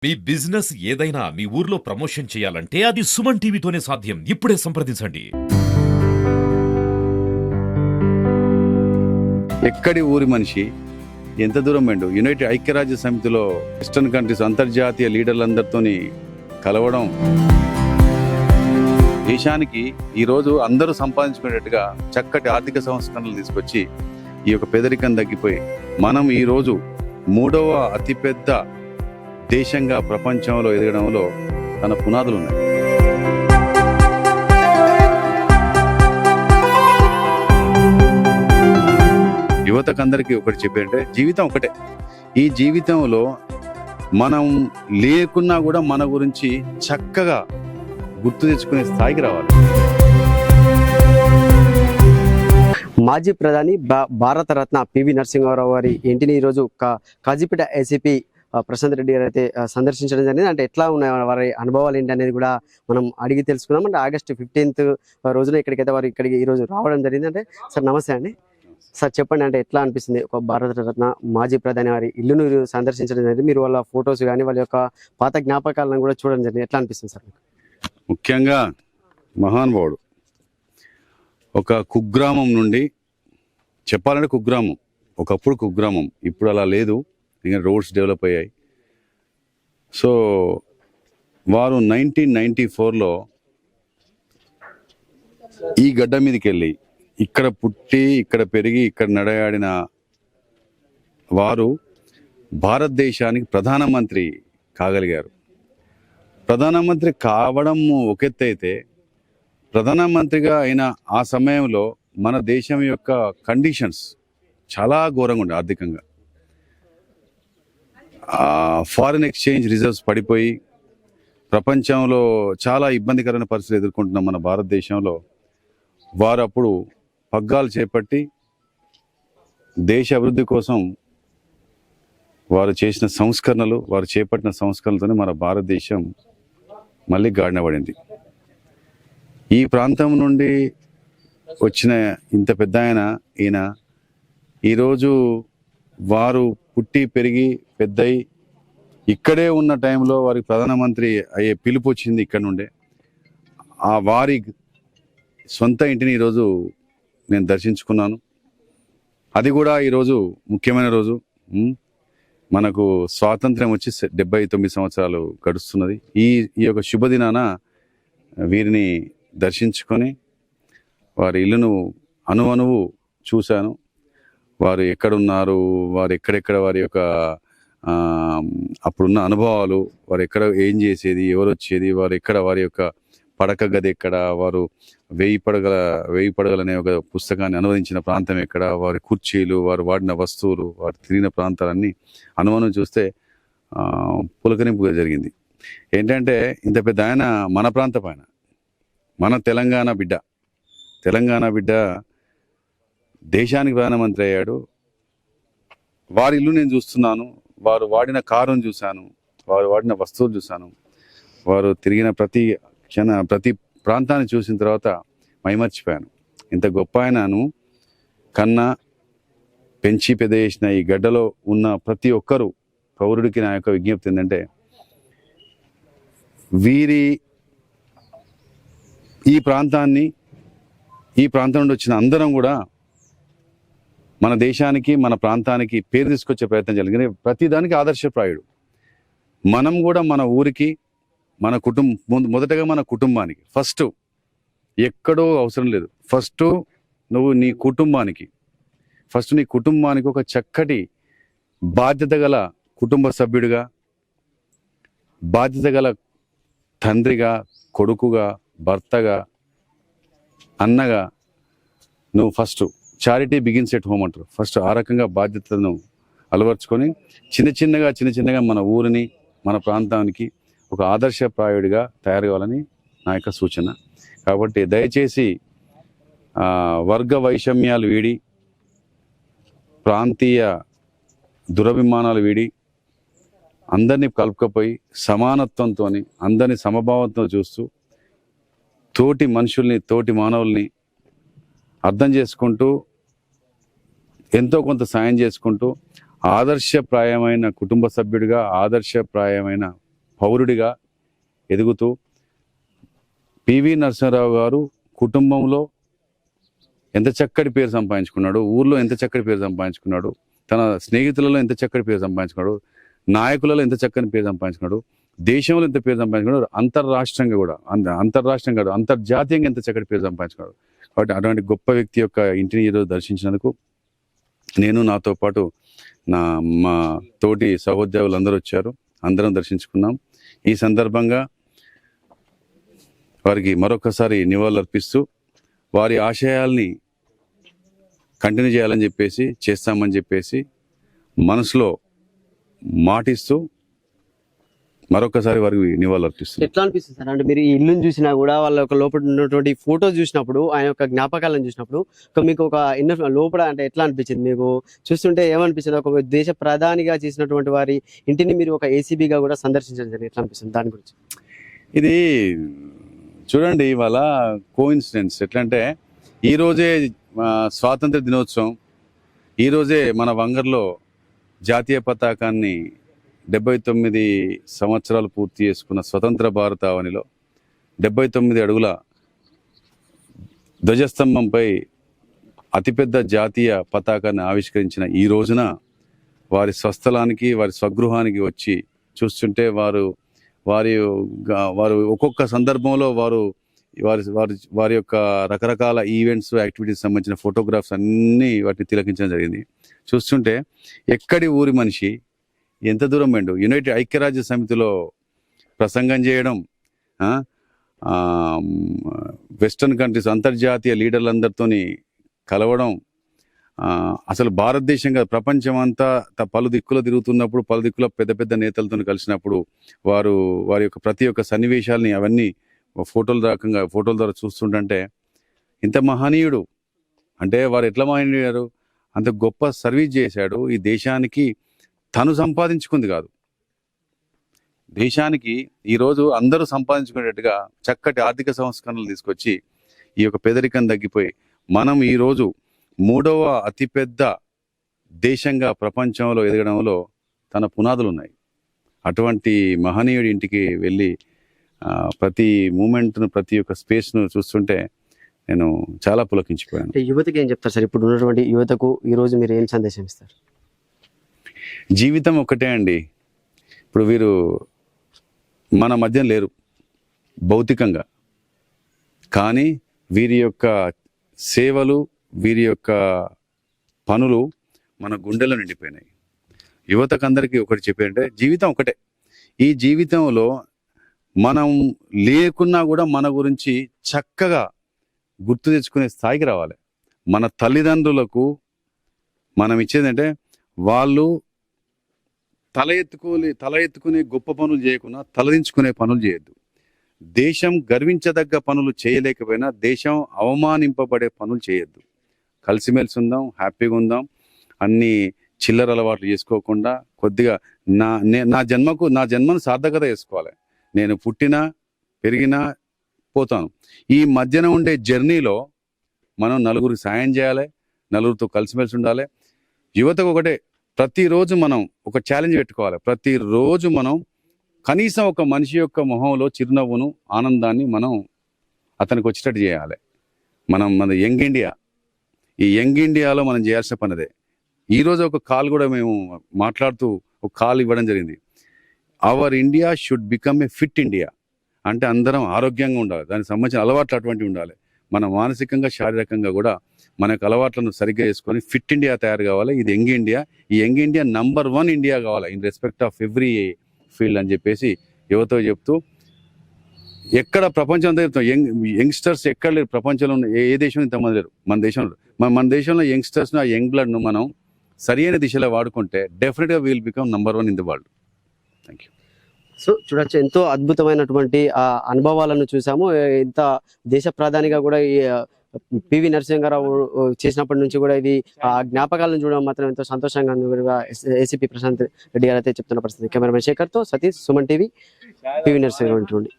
మీ business ఏదైనా మీ ఊర్లో promotion చేయాలంటే అది సుమన్ టీవీతోనే సాధ్యం. ఇప్పుడే సంప్రదించండి. ఎక్కడి ఊరి మనిషి ఎంత దూరం వెండు యునైటెడ్ ఐక్యరాజ్య సమితిలో వెస్టర్న్ కంట్రీస్ అంతర్జాతీయ లీడర్లందరితోని కలవడం, దేశానికి ఈరోజు అందరూ సంపాదించుకునేట్టుగా చక్కటి ఆర్థిక సంస్కరణలు తీసుకొచ్చి ఈ యొక్క పేదరికం తగ్గిపోయి మనం ఈరోజు 3వ అతిపెద్ద దేశంగా ప్రపంచంలో ఎదగడంలో తన పునాదులు ఉన్నాయి. యువతకందరికీ ఒకటి చెప్పారంటే జీవితం ఒకటే. ఈ జీవితంలో మనం లేకున్నా కూడా మన గురించి చక్కగా గుర్తు తెచ్చుకునే స్థాయికి రావాలి. మాజీ ప్రధాని భారతరత్న పివి నరసింహారావు గారి ఇంటిని ఈరోజు కాజీపేట ఏసీపీ ప్రశాంత్ రెడ్డి గారు అయితే సందర్శించడం జరిగింది. అంటే ఎట్లా ఉన్నాయి వారి అనుభవాలు ఏంటి అనేది కూడా మనం అడిగి తెలుసుకుందాం. అంటే ఆగస్టు 15th రోజున ఇక్కడికైతే వారు ఇక్కడికి ఈరోజు రావడం జరిగింది. అంటే సార్ నమస్తే అండి. సార్ చెప్పండి, అంటే ఎట్లా అనిపిస్తుంది ఒక భారతరత్న మాజీ ప్రధాని వారి ఇల్లును సందర్శించడం జరిగింది. మీరు వాళ్ళ ఫొటోస్ కానీ వాళ్ళ యొక్క పాత జ్ఞాపకాలను కూడా చూడడం జరిగింది. ఎట్లా అనిపిస్తుంది సార్? ముఖ్యంగా మహానుభావుడు ఒక కుగ్రామం నుండి, చెప్పాలంటే కుగ్రామం, ఒకప్పుడు కుగ్రామం, ఇప్పుడు అలా లేదు, ఇంకా రోడ్స్ డెవలప్ అయ్యాయి. సో వారు 1994లో ఈ గడ్డ మీదకి వెళ్ళి ఇక్కడ పుట్టి ఇక్కడ పెరిగి ఇక్కడ నడయాడిన వారు భారతదేశానికి ప్రధానమంత్రి కాగలిగారు. ప్రధానమంత్రి కావడం ఒక ఎత్తు అయితే, ప్రధానమంత్రిగా అయిన ఆ సమయంలో మన దేశం యొక్క కండిషన్స్ చాలా ఘోరంగా ఉండే. ఆర్థికంగా ఫారిన్ ఎక్స్చేంజ్ రిజర్వ్స్ పడిపోయి ప్రపంచంలో చాలా ఇబ్బందికరమైన పరిస్థితులు ఎదుర్కొంటున్న మన భారతదేశంలో వారు అప్పుడు పగ్గాలు చేపట్టి దేశ అభివృద్ధి కోసం వారు చేసిన సంస్కరణలు, వారు చేపట్టిన సంస్కరణలతోనే మన భారతదేశం మళ్ళీ గాడిన పడింది. ఈ ప్రాంతం నుండి వచ్చిన ఇంత పెద్ద ఈయన ఈరోజు వారు పుట్టి పెరిగి పెద్దయి ఇక్కడే ఉన్న టైంలో వారికి ప్రధానమంత్రి అయ్యే పిలుపు వచ్చింది ఇక్కడ నుండే. ఆ వారి సొంత ఇంటిని ఈరోజు నేను దర్శించుకున్నాను. అది కూడా ఈరోజు ముఖ్యమైన రోజు. మనకు స్వాతంత్ర్యం వచ్చి 79 సంవత్సరాలు గడుస్తున్నది. ఈ యొక్క శుభదినాన వీరిని దర్శించుకొని వారి ఇల్లును అణువణువు చూశాను. వారు ఎక్కడున్నారు, వారు ఎక్కడెక్కడ వారి యొక్క అప్పుడున్న అనుభవాలు, వారు ఎక్కడ ఏం చేసేది, ఎవరు వచ్చేది, వారు ఎక్కడ, వారి యొక్క పడక గది ఎక్కడ, వారు 1000 పడగలు అనే ఒక పుస్తకాన్ని అనువదించిన ప్రాంతం ఎక్కడ, వారి కుర్చీలు, వారు వాడిన వస్తువులు, వారు తిరిగిన ప్రాంతాలన్నీ అనుమానం చూస్తే పులకరింపుగా జరిగింది. ఏంటంటే ఇంత పెద్ద ఆయన మన ప్రాంతం ఆయన, మన తెలంగాణ బిడ్డ దేశానికి ప్రధానమంత్రి అయ్యాడు. వారి ఇల్లు నేను చూస్తున్నాను, వారు వాడిన కారును చూశాను, వారు వాడిన వస్తువులు చూశాను, వారు తిరిగిన ప్రతి ప్రాంతాన్ని చూసిన తర్వాత మైమర్చిపోయాను. ఇంత గొప్ప ఆయనను కన్నా పెంచి పెద్ద చేసిన ఈ గడ్డలో ఉన్న ప్రతి ఒక్కరూ పౌరుడికి నా యొక్క విజ్ఞప్తి ఏంటంటే, ఈ ప్రాంతం నుండి వచ్చిన అందరం కూడా మన దేశానికి, మన ప్రాంతానికి పేరు తీసుకొచ్చే ప్రయత్నం జరిగింది. ప్రతిదానికి ఆదర్శప్రాయుడు. మనం కూడా మన ఊరికి, మన మొదటగా మన కుటుంబానికి ఫస్ట్, ఎక్కడో అవసరం లేదు, ఫస్ట్ నువ్వు నీ కుటుంబానికి ఒక చక్కటి బాధ్యత గల కుటుంబ సభ్యుడిగా, బాధ్యత గల తండ్రిగా, కొడుకుగా, భర్తగా, అన్నగా నువ్వు first charity begins at home అంటారు. ఫస్ట్ ఆ రకంగా బాధ్యతలను అలవర్చుకొని చిన్న చిన్నగా మన ఊరిని, మన ప్రాంతానికి ఒక ఆదర్శప్రాయుడిగా తయారు కావాలని నా యొక్క సూచన. కాబట్టి దయచేసి వర్గ వైషమ్యాలు వీడి, ప్రాంతీయ దురభిమానాలు వీడి, అందరినీ కలుపుకపోయి సమానత్వంతో, అందరినీ సమభావంతో చూస్తూ, తోటి మనుషుల్ని, తోటి మానవుల్ని అర్థం చేసుకుంటూ, ఎంతో కొంత సాయం చేసుకుంటూ, ఆదర్శప్రాయమైన కుటుంబ సభ్యుడిగా, ఆదర్శప్రాయమైన పౌరుడిగా ఎదుగుతూ పివి నరసింహారావు గారు కుటుంబంలో ఎంత చక్కటి పేరు సంపాదించుకున్నాడు, ఊర్లో ఎంత చక్కటి పేరు సంపాదించుకున్నాడు, తన స్నేహితులలో ఎంత చక్కటి పేరు సంపాదించుకున్నాడు, నాయకులలో ఎంత చక్కని పేరు సంపాదించుకున్నాడు, దేశంలో ఎంత పేరు సంపాదించుకున్నాడు, అంతర్రాష్ట్రంగా కూడా అంతర్రాష్ట్రంగా కాదు అంతర్జాతీయంగా ఎంత చక్కటి పేరు సంపాదించుకున్నాడు. కాబట్టి అటువంటి గొప్ప వ్యక్తి యొక్క ఇంటిని ఈరోజు దర్శించినందుకు నేను, నాతో పాటు మా తోటి సహోద్యోగులు అందరూ వచ్చారు, అందరం దర్శించుకున్నాం. ఈ సందర్భంగా వారికి మరొకసారి నివాళులు అర్పిస్తూ వారి ఆశయాల్ని కంటిన్యూ చేయాలని చెప్పేసి, చేస్తామని చెప్పేసి మనసులో మాటిస్తూ మరొకసారి వారికి నివాళులు అర్పిస్తుంది. ఎట్లా అనిపిస్తుంది సార్? అంటే మీరు ఈ ఇల్లుని చూసినా కూడా వాళ్ళ యొక్క లోపల ఉన్నటువంటి ఫోటోస్ చూసినప్పుడు, ఆయన యొక్క జ్ఞాపకాలను చూసినప్పుడు మీకు ఒక ఇన్నర్ లోపల అంటే ఎట్లా అనిపించింది? మీకు చూస్తుంటే ఏమనిపించింది? ఒక దేశ ప్రధానిగా చేసినటువంటి వారి ఇంటిని మీరు ఒక ఏసీబీగా కూడా సందర్శించడం జరిగింది. ఎట్లా అనిపిస్తుంది దాని గురించి? ఇది చూడండి, ఇవాళ కోఇన్సిడెన్స్ ఎట్లా అంటే ఈరోజే స్వాతంత్ర దినోత్సవం, ఈరోజే మన వంగర్లో జాతీయ పతాకాన్ని 79 సంవత్సరాలు పూర్తి చేసుకున్న స్వతంత్ర భారతావనిలో 79 అడుగుల ధ్వజస్తంభంపై అతిపెద్ద జాతీయ పతాకాన్ని ఆవిష్కరించిన ఈ రోజున వారి స్వస్థలానికి, వారి స్వగృహానికి వచ్చి చూస్తుంటే వారి ఒక్కొక్క సందర్భంలో వారి యొక్క రకరకాల ఈవెంట్స్, యాక్టివిటీస్ సంబంధించిన ఫోటోగ్రాఫ్స్ అన్నీ వాటిని తిలకించడం జరిగింది. చూస్తుంటే ఎక్కడి ఊరి మనిషి ఎంత దూరం వెండు యునైటెడ్ ఐక్యరాజ్య సమితిలో ప్రసంగం చేయడం, వెస్టర్న్ కంట్రీస్ అంతర్జాతీయ లీడర్లందరితోని కలవడం, అసలు భారతదేశంగా ప్రపంచం అంతా పలు దిక్కులో తిరుగుతున్నప్పుడు పలు దిక్కులో పెద్ద పెద్ద నేతలతో కలిసినప్పుడు వారి యొక్క ప్రతి ఒక్క సన్నివేశాలని అవన్నీ ఫోటోల ద్వారా చూస్తుంటే ఇంత మహనీయుడు అంటే వారు ఎట్లా మహనీయుడు, అంత గొప్ప సర్వీస్ చేశాడు. ఈ దేశానికి తను సంపాదించుకుంది కాదు, దేశానికి ఈరోజు అందరూ సంపాదించుకునేట్టుగా చక్కటి ఆర్థిక సంస్కరణలు తీసుకొచ్చి ఈ యొక్క పేదరికం తగ్గిపోయి మనం ఈరోజు 3వ అతిపెద్ద దేశంగా ప్రపంచంలో ఎదగడంలో తన పునాదులు ఉన్నాయి. అటువంటి మహనీయుడి ఇంటికి వెళ్ళి ప్రతి మూమెంట్ను, ప్రతి ఒక్క స్పేస్ను చూస్తుంటే నేను చాలా పులకించిపోయాను. యువతకి ఏం చెప్తారు సార్? ఇప్పుడు ఉన్నటువంటి యువతకు ఈరోజు మీరు ఏం సందేశం ఇస్తారు? జీవితం ఒక్కటే అండి. ఇప్పుడు వీరు మన మధ్య లేరు భౌతికంగా, కానీ వీరి యొక్క సేవలు, వీరి యొక్క పనులు మన గుండెలో నిండిపోయినాయి. యువతకందరికీ ఒకటి చెప్పారంటే జీవితం ఒకటే. ఈ జీవితంలో మనం లేకున్నా కూడా మన గురించి చక్కగా గుర్తు తెచ్చుకునే స్థాయికి రావాలి. మన తల్లిదండ్రులకు మనం ఇచ్చేదంటే వాళ్ళు తల ఎత్తుకునే గొప్ప పనులు చేయకుండా తలదించుకునే పనులు చేయొద్దు. దేశం గర్వించదగ్గ పనులు చేయలేకపోయినా దేశం అవమానింపబడే పనులు చేయొద్దు. కలిసిమెలిసి ఉందాం, హ్యాపీగా ఉందాం. అన్ని చిల్లర అలవాట్లు చేసుకోకుండా కొద్దిగా నా జన్మను సార్థకత చేసుకోవాలి. నేను పుట్టినా పెరిగినా పోతాను. ఈ మధ్యన ఉండే జర్నీలో మనం నలుగురికి సాయం చేయాలి, నలుగురితో కలిసిమెలిసి ఉండాలి. యువతకు ఒకటే, ప్రతిరోజు మనం ఒక ఛాలెంజ్ పెట్టుకోవాలి. ప్రతిరోజు మనం కనీసం ఒక మనిషి యొక్క మొహంలో చిరునవ్వును, ఆనందాన్ని మనం అతనికి వచ్చేటట్టు చేయాలి. మన యంగ్ ఇండియా, ఈ యంగ్ ఇండియాలో మనం చేయాల్సిన పనిదే. ఈరోజు ఒక కాల్ కూడా మేము మాట్లాడుతూ ఒక కాల్ ఇవ్వడం జరిగింది. Our India should become a fit India. అంటే అందరం ఆరోగ్యంగా ఉండాలి, దానికి సంబంధించిన అలవాట్లు అటువంటివి ఉండాలి. మన మానసికంగా, శారీరకంగా కూడా మన యొక్క అలవాట్లను సరిగ్గా చేసుకొని ఫిట్ ఇండియా తయారు కావాలి. ఇది యంగ్ ఇండియా. ఈ యంగ్ ఇండియా నంబర్ 1 ఇండియా కావాలి in respect of every field అని చెప్పేసి యువతో చెప్తూ, ఎక్కడ ప్రపంచం అంతా చెప్తాం యంగ్స్టర్స్ ఎక్కడ లేరు ప్రపంచంలో ఉన్న ఏ దేశంలో ఇంతమంది లేరు. మన దేశంలో యంగ్స్టర్స్ను, ఆ యంగ్ బ్లడ్ను మనం సరైన దిశలో వాడుకుంటే డెఫినెట్గా will become number 1 in the world. Thank you. So చూడొచ్చు, ఎంతో అద్భుతమైనటువంటి అనుభవాలను చూసాము. ఇంత దేశ ప్రధానిగా కూడా ఈ పివి నరసింహారావు చేసినప్పటి నుంచి కూడా ఇది జ్ఞాపకాలను చూడడం మాత్రం ఎంతో సంతోషంగా ఉంది. ఏసీపీ ప్రశాంత్ రెడ్డి గారు అయితే చెప్తున్న పరిస్థితి. కెమెరామెన్ శేఖర్తో సతీష్, సుమన్ టీవీ, పివి నరసింహారావు నుండి.